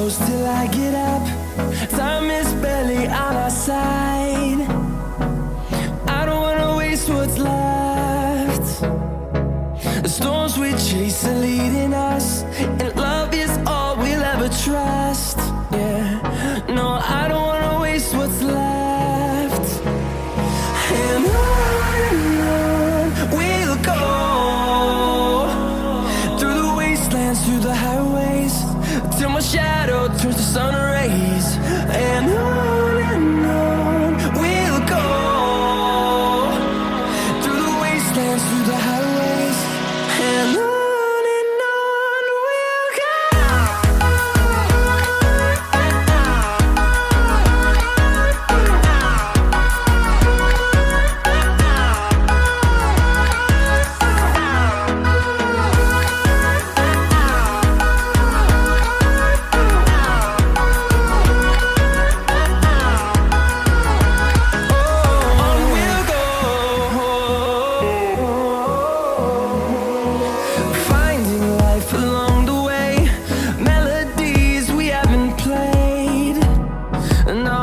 close till I get up. Time is barely on our side. I don't wanna waste what's left. The storms we chase are leading us, and love is all we'll ever trust. Yeah, no, I don't wanna waste what's left. And on we'll go, through the wastelands, through the highways, till my shadow turns to sun rays. And on we'll go, through the wastelands, through the highways, and on we'll go. No,